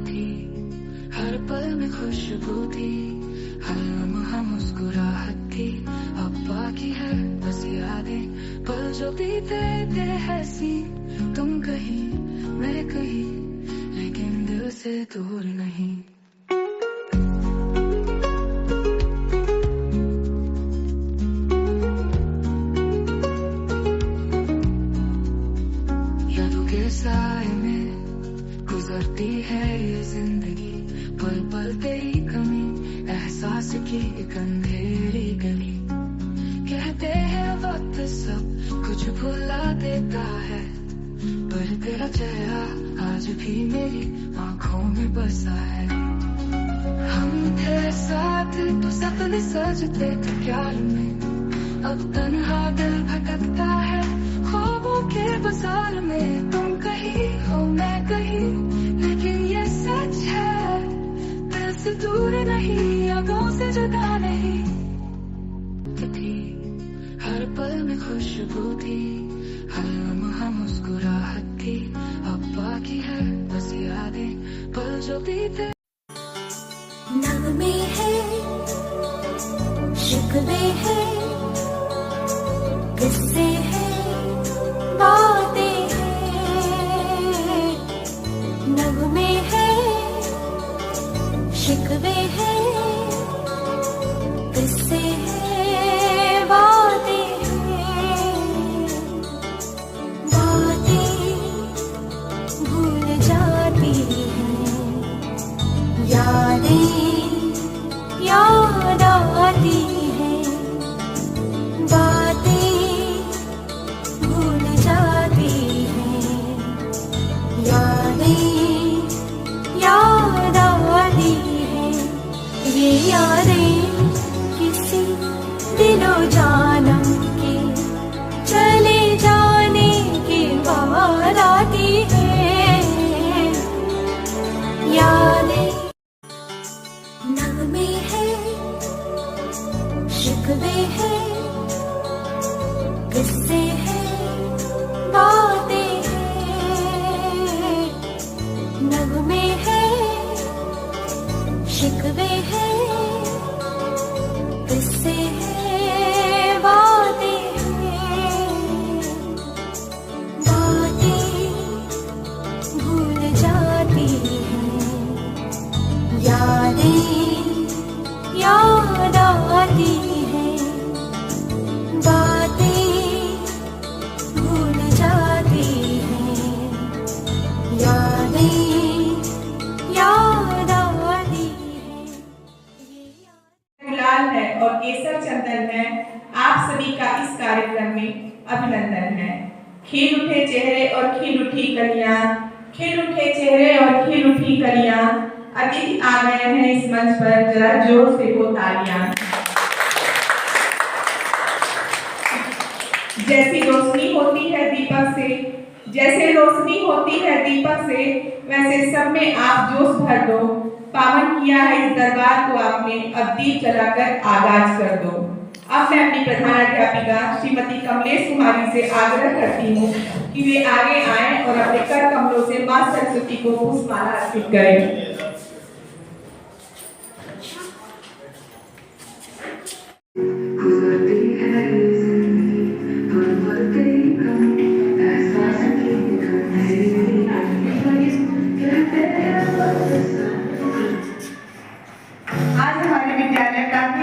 थी, हर पल में खुशबू थी, हर लम्हा मुस्कुराहट थी। अब बाकी है बस यादें, पल जो बीते थे हंसी। तुम कहीं मैं कहीं, लेकिन दिल से दूर नहीं। यादों के साए में गुजरती है ये जिंदगी, पल पल तेरी कमी, एहसास की एक अंधेरी गली। कहते हैं वक्त सब कुछ भुला देता है, पर तेरा चेहरा आज भी मेरी आंखों में बसा है। हम थे साथ तो सपने सजते थे प्यार में, अब तन्हा दिल भटकता है ख्वाबों के बाजार में। तुम कहीं हो मैं कहीं, लेकिन ये सच है दिल से दूर नहीं, यादों से जुदा नहीं। थी हर पल में खुशबू थी, हर लम्हा मुस्कुराहट थी। अब बाकी है बस यादें, पल जो बीते। नगमे है, शिकवे है, किस्से हैं, बातें हैं। नगमे है, शिकवे है, किस्से हैं, बातें हैं। बातें भूल जाती हैं, यादें याद आती हैं। बातें भूल जाती हैं, यादें याद आती हैं। ये यादें किसी दिलो जानम के चले जाने के बाद आती हैं। यादें नगमे है, शिकवे है, किस्से हैं, बातें हैं। नगमे है, शिकवे है, किस्से हैं, बातें हैं। बातें भूल जाती हैं, यादें याद आती हैं। बातें भूल जाती हैं, यादें याद आती हैं। गुलाल है और केसर चंदन है, आप सभी का इस कार्यक्रम में अभिनंदन है। खिल उठे चेहरे और खिल उठी कलियां, खिल उठे चेहरे और खिल उठी कलियां। अतिथि आ गए हैं इस मंच पर, जरा जोर से हो तालियां। जैसी रोशनी होती है दीपक से, जैसे रोशनी होती है दीपक से, वैसे सब में आप जोश भर दो। पावन किया है इस दरबार को आपने, अब दीप जलाकर आगाज कर दो। अब मैं अपनी प्रधानाध्यापिका श्रीमती कमलेश कुमारी से आग्रह करती हूँ कि वे आगे आएं और अपने कर कमलों से मां सरस्वती को पुष्पमाला अर्पित करें।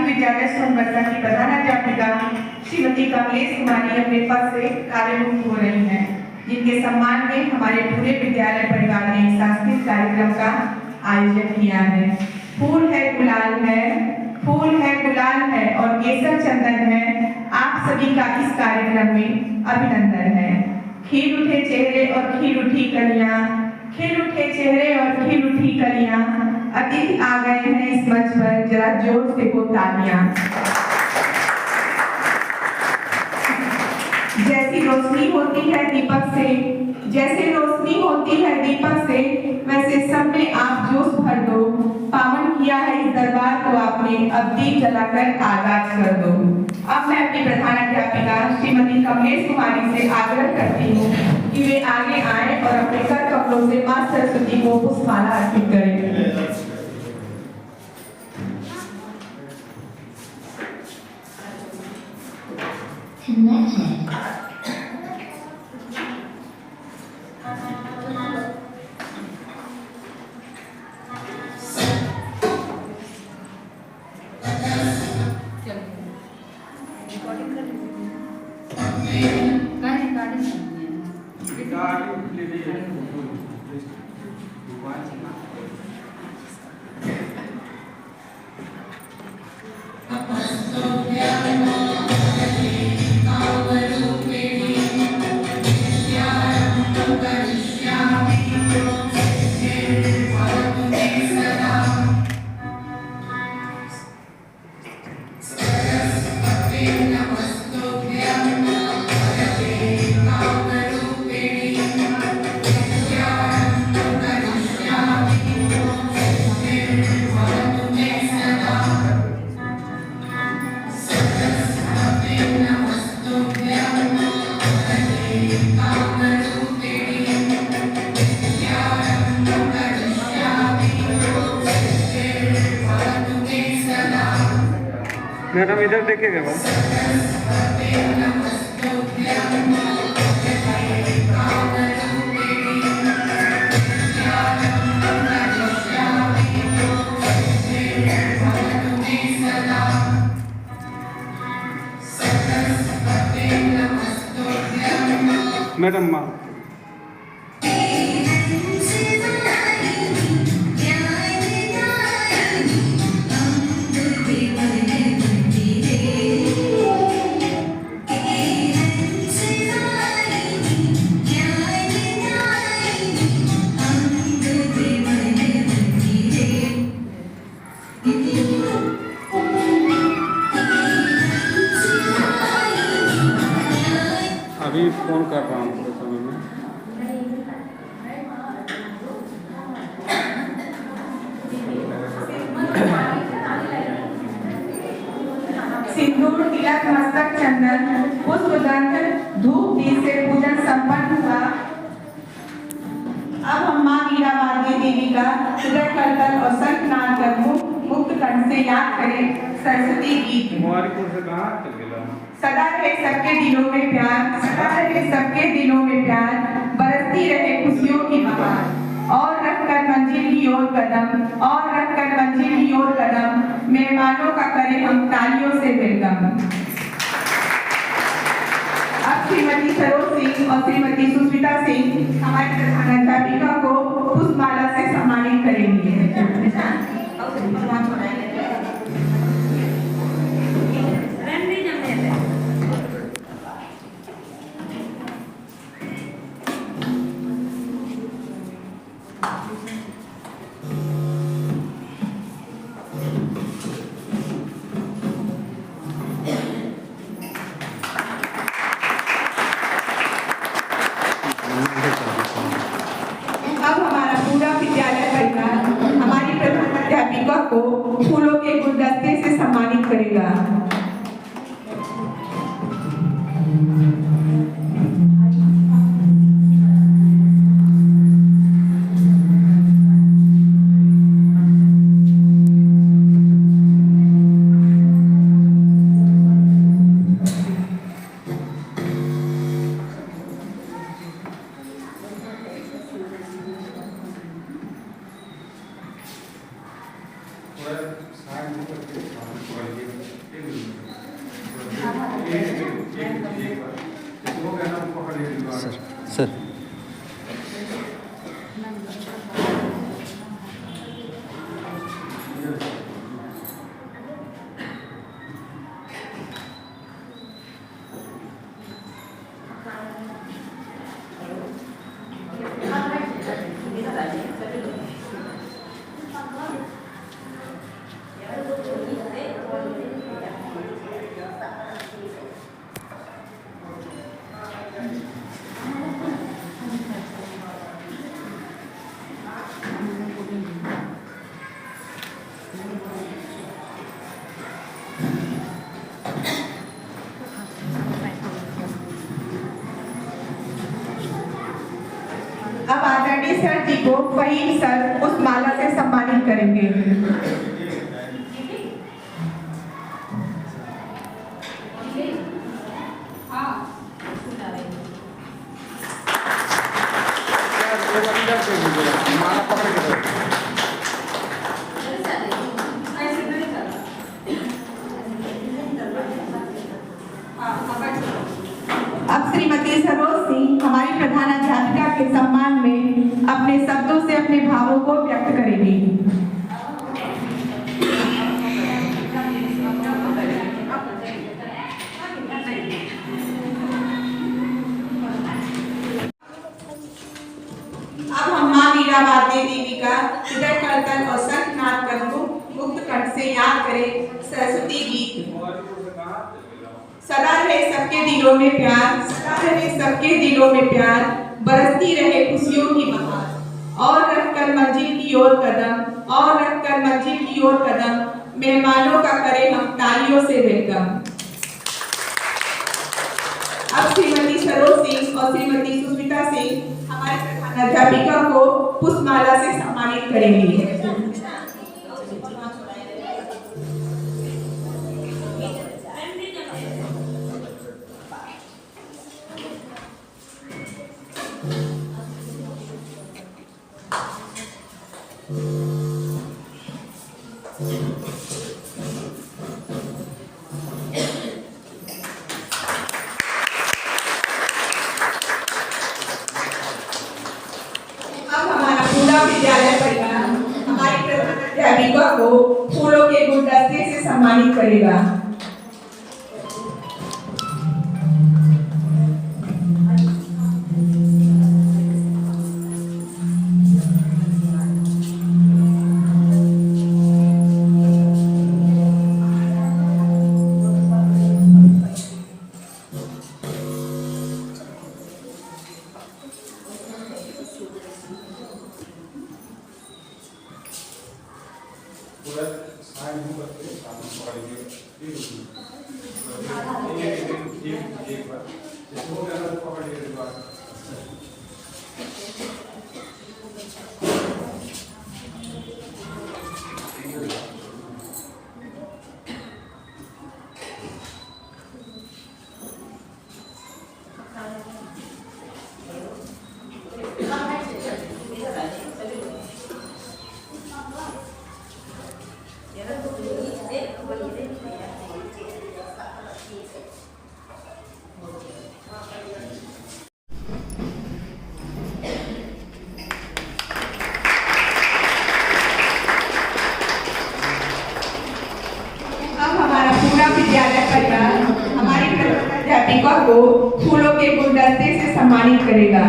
विद्यालय सोनबरसा की प्रधानाध्यापिका श्रीमती कमलेश कुमारी अपने पद से कार्यमुक्त हो रही हैं, जिनके सम्मान में हमारे पूरे विद्यालय परिवार ने सांस्कृतिक कार्यक्रम का आयोजन किया है। फूल है गुलाल है, फूल है गुलाल है और केसर चंदन है, आप सभी का इस कार्यक्रम में अभिनंदन है। खिल उठे चेहरे और खिल उठी कलियां, खिल उठे चेहरे और खिल उठी कलियां। अतिथि आ गए हैं इस मंच पर, जरा जोर से हो तालियां। जैसी रोशनी होती है दीपक से, जैसे रोशनी होती है दीपक से, वैसे सब में आप जोश भर दो। पावन किया है इस दरबार को आपने, अब दीप जलाकर आगाज कर दो। अब मैं अपनी प्रधानाध्यापिका श्रीमती कमलेश कुमारी से आग्रह करती हूँ कि वे आगे आएं और अपने कर कमलों से मां सरस्वती को पुष्पमाला अर्पित करें। मैडम इधर देखिएगा बस। मैडम माँ अभी फोन कर रहा हूँ थोड़े समय में। सिंदूर तिलक मस्तक चंदन पुष्प गंध धूप दीप से पूजन संपन्न हुआ। अब हम मां वीरावादी देवी का हृदय कलकल और संतनाद कर मुक्त कंठ से याद करें सरस्वती गीत। सदा रहे सबके दिलों में प्यार, सदा रहे सबके दिलों में प्यार, बरसती रहे खुशियों की बहार। और रखकर मंजिल की ओर कदम, और रखकर मंजिल की ओर कदम, मेहमानों का करें हम तालियों से वेलकम। अब श्रीमती सरोज सिंह और श्रीमती सुस्मिता सिंह हमारी प्रधानाध्यापिका को पुष्पमाला से सम्मानित करेंगे। अब हमारा पूरा विद्यालय परिवार हमारी प्रधानाध्यापिका को फूलों के गुलदस्ते से सम्मानित करेगा। सर डैडी सर जी को फहीम सर उस माला से सम्मानित करेंगे। माला पकड़ के दो। अब श्रीमती सरोज सिंह हमारी प्रधानाध्यापिका के सम्मान में अपने शब्दों से अपने भावों को व्यक्त करेंगी। अब हम मां वीरावादी देवी का हृदय कीर्तन और संतनाद कर मुक्त कंठ से याद करें सरस्वती गीत। सदा रहे सबके दिलों में प्यार, सदा रहे सबके दिलों में प्यार, बरसती रहे खुशियों की बहार। और रखकर मंजिल की ओर कदम, और रखकर मंजिल की ओर कदम, मेहमानों का करें हम तालियों से वेलकम। अब श्रीमती सरोज सिंह और श्रीमती सुष्मिता सिंह हमारे प्रधानाध्यापिका को पुष्पमाला से सम्मानित करेंगी। विद्यालय परिवार हमारी प्रधानाध्यापिका को फूलों के गुलदस्ते से सम्मानित करेगा। विद्यालय परिवार हमारी प्रधानाध्यापिका को फूलों के गुलदस्ते से सम्मानित करेगा।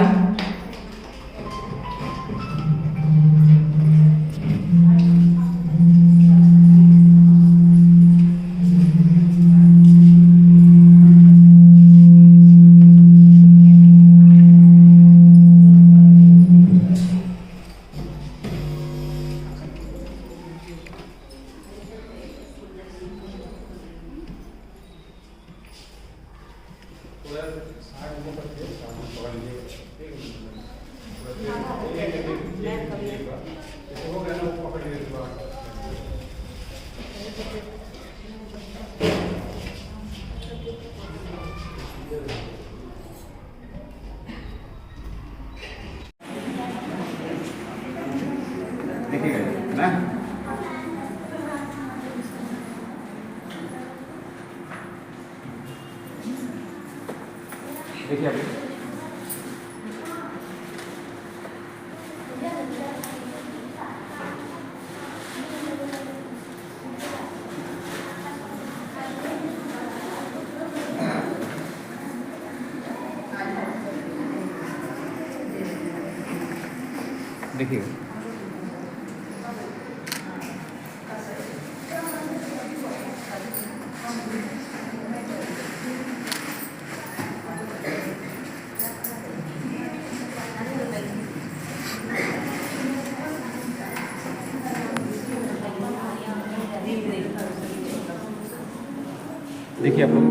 ना देखिए अभी देखिए देखिए आप लोग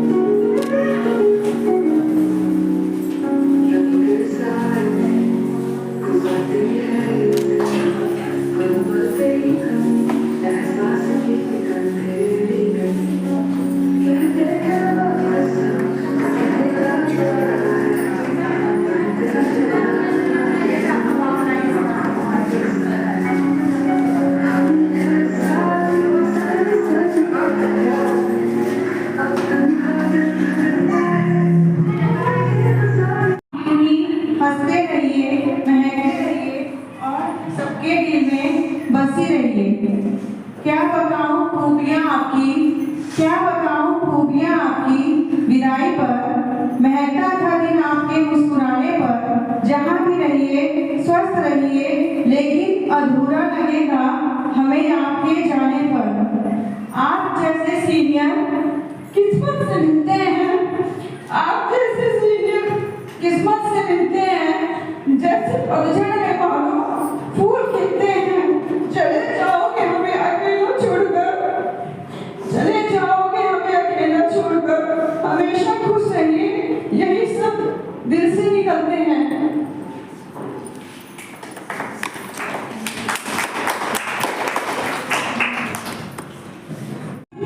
क्या बताऊं खूबियां आपकी, क्या बताऊं खूबियां आपकी। विदाई पर महकता था दिन आपके मुस्कुराने पर। जहां भी रहिए स्वस्थ रहिए, लेकिन अधूरा लगेगा हमें आपके जाने पर। आप जैसे सीनियर किस्मत से मिलते हैं, आप जैसे सीनियर किस्मत से मिलते हैं। जैसे पतझड़ में मानो फूल खिलते हैं। चले जाओगे हमें अकेला छोड़कर, चले जाओगे हमें अकेला छोड़कर। हमेशा खुश रहिए, यही सब दिल से निकलते हैं।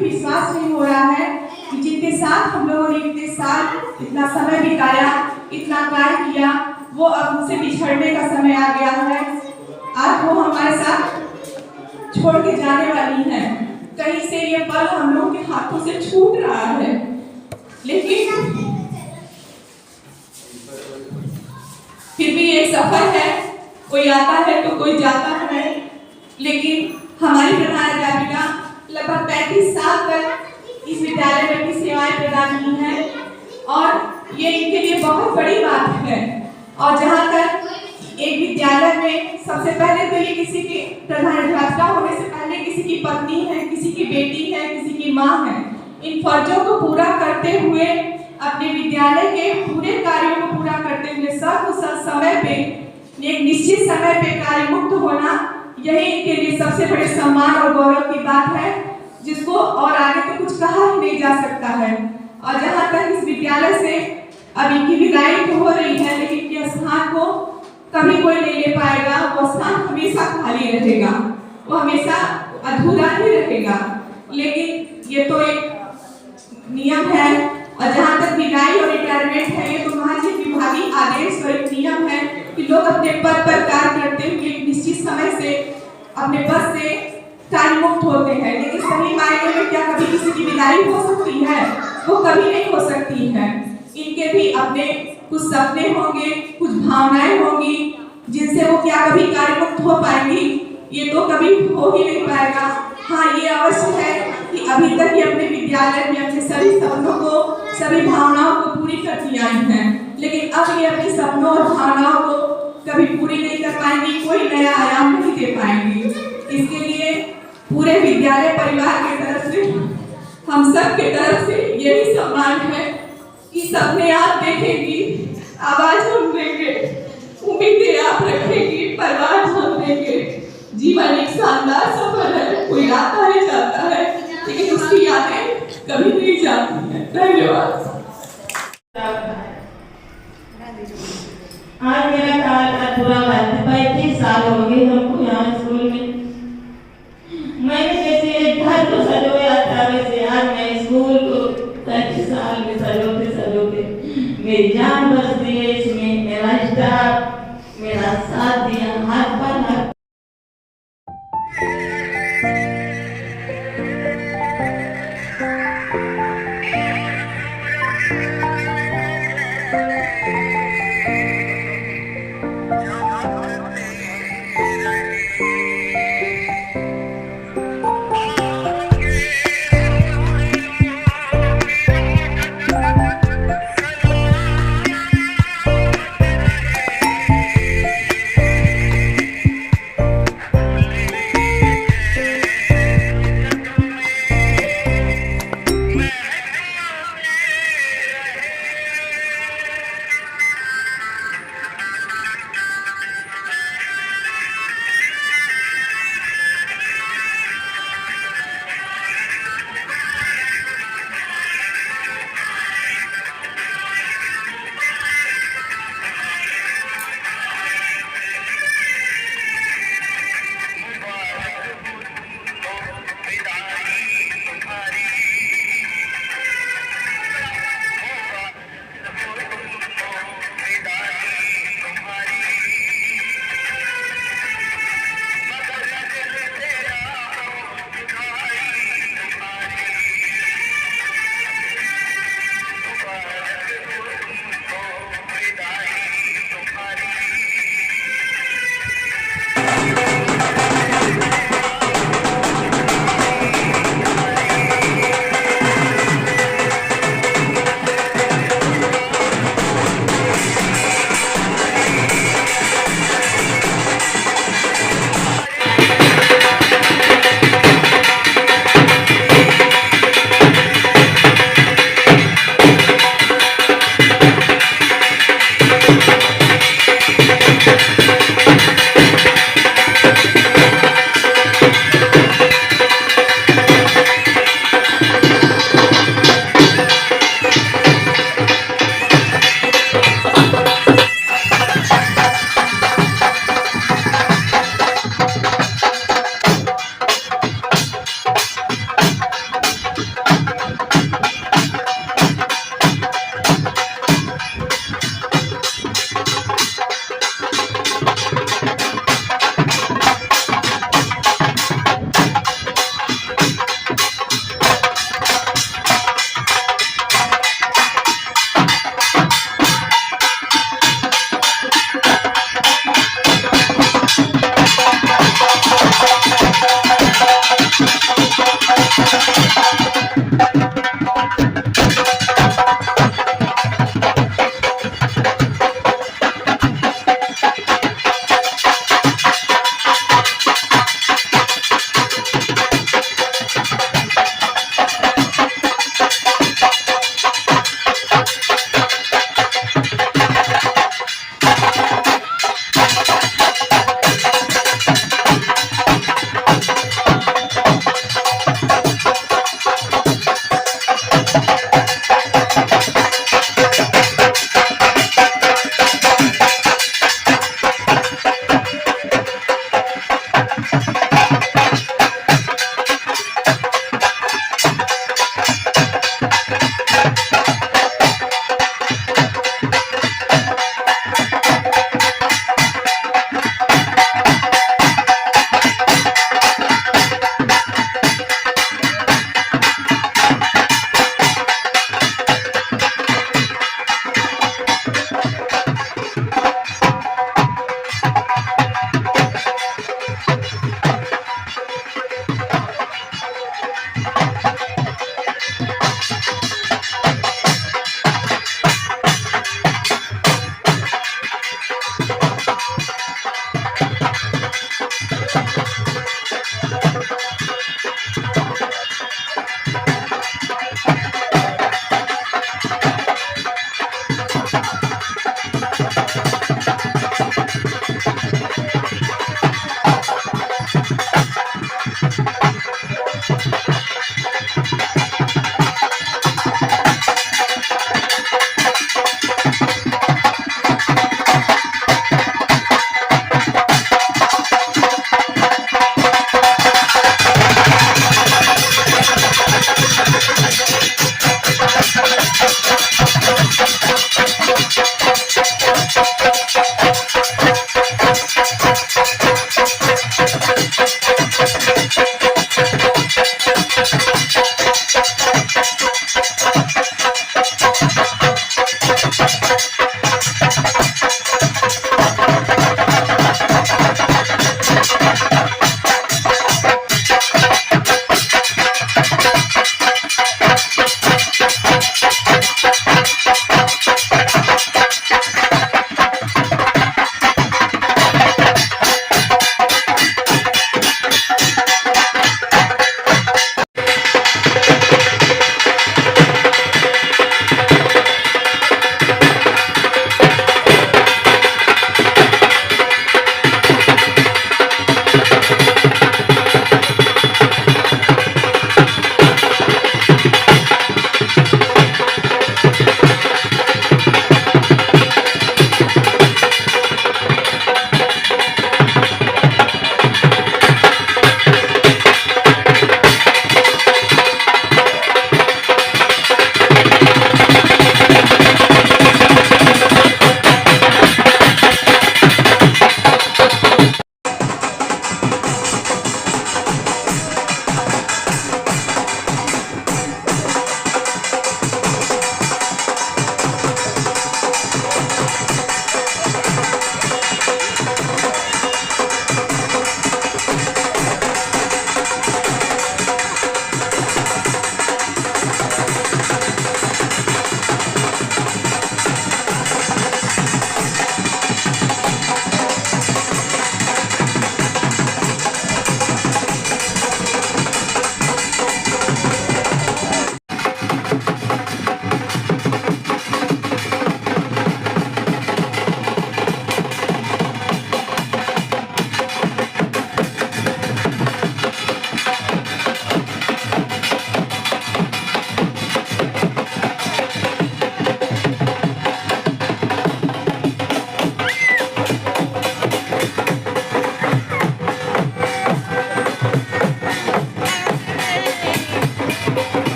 विश्वास नहीं हो रहा है कि जिनके साथ हम लोगों ने इतने साल इतना समय बिताया, इतना कार्य किया, वो अब हमसे बिछड़ने का समय आ गया है। आज वो हमारे साथ छोड़ के जाने वाली है। कहीं से ये पल हम लोगों के हाथों से छूट रहा है, लेकिन फिर भी ये सफर है। कोई आता है तो कोई जाता है, लेकिन हमारी प्रधानाध्यापिका लगभग 35 साल तक इस विद्यालय में अपनी सेवाएं प्रदान की हैं और ये इनके लिए बहुत बड़ी बात है। और जहाँ तक एक विद्यालय में सबसे पहले तो ये किसी की प्रधानाध्यापिका होने से पहले किसी की पत्नी है, किसी की बेटी है, किसी की माँ है। इन फर्जों को पूरा करते हुए, अपने विद्यालय के पूरे कार्यों को पूरा करते हुए सकुशल समय पे, एक निश्चित समय पे कार्य मुक्त होना, यही इनके लिए सबसे बड़े सम्मान और गौरव की बात है, जिसको और आगे तो कुछ कहा ही नहीं जा सकता है। और जहाँ तक इस विद्यालय से अब इनकी विदाई तो हो रही है, लेकिन इनके स्थान को कभी कोई नहीं ले पाएगा। वो स्थान हमेशा खाली रहेगा, वो हमेशा अधूरा ही रहेगा। लेकिन ये तो एक नियम है। और जहाँ तक विदाई और रिटायरमेंट है, ये तो महज एक विभागीय आदेश और एक नियम है कि लोग अपने पद पर कार्य करते हुए निश्चित समय से अपने पद से कार्य मुक्त होते हैं। लेकिन सही मायने में क्या कभी किसी की विदाई हो सकती है? वो कभी नहीं हो सकती है। इनके भी अपने कुछ सपने होंगे, कुछ भावनाएं होंगी, जिनसे वो क्या कभी कार्य मुक्त हो पाएंगी? ये तो कभी हो ही नहीं पाएगा। हाँ, ये अवश्य है कि अभी तक ये अपने विद्यालय में अपने सभी सपनों को, सभी भावनाओं को पूरी करती आई हैं, लेकिन अब ये अपने सपनों और भावनाओं को कभी पूरी नहीं कर पाएंगी, कोई नया आयाम नहीं दे पाएंगी। इसके लिए पूरे विद्यालय परिवार की तरफ से, हम सब के तरफ से यही सम्मान है कि सपने आप देखेंगी, आवाज हम देंगे, उम्मीदें आप रखेंगी, परवाह हम देंगे। जीवन एक शानदार सफर है, कोई आता है जाता है, लेकिन उसकी यादें कभी नहीं जाती हैं। धन्यवाद। आज मेरा कार्य पूरा 35 साल हो गए हमको यहाँ स्कूल में। मैंने जैसे घर को सजोया था, वैसे आज मैं स्कूल को 35 साल में सजोते सजोते मेरी जान बच दी है। इसमें मेरा स्टाफ मेरा साथ दिया, हाथ पर हाथ।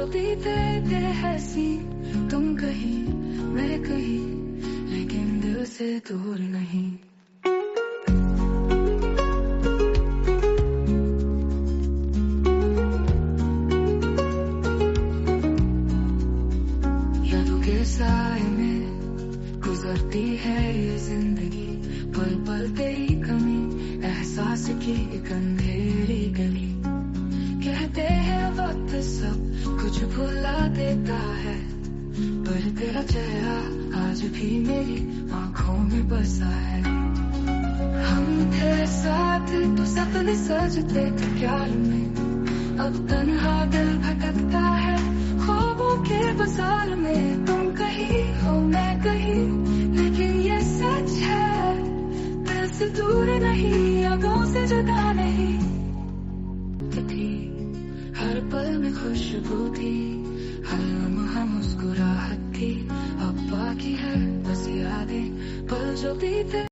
जो बीते थे हंसी, तुम कहीं मैं कहीं, लेकिन दिल से दूर नहीं। यादों के साए में गुजरती है ये जिंदगी, पल पल तेरी कमी, एहसास की एक अंधेरी गली। कहते हैं वक्त सब कुछ भुला देता है, पर तेरा चेहरा आज भी मेरी आंखों में बसा है। हम थे साथ तो सपने सजते थे प्यार में, अब तन्हा दिल भटकता है ख्वाबों के बाजार में। तुम कहीं हो मैं कहीं, लेकिन ये सच है दिल से दूर नहीं, यादों से जुदा नहीं। थी हर पल में खुशबू थी, हर लम्हा मुस्कुराहट थी, अब बाकी है बस यादें पल जो बीते।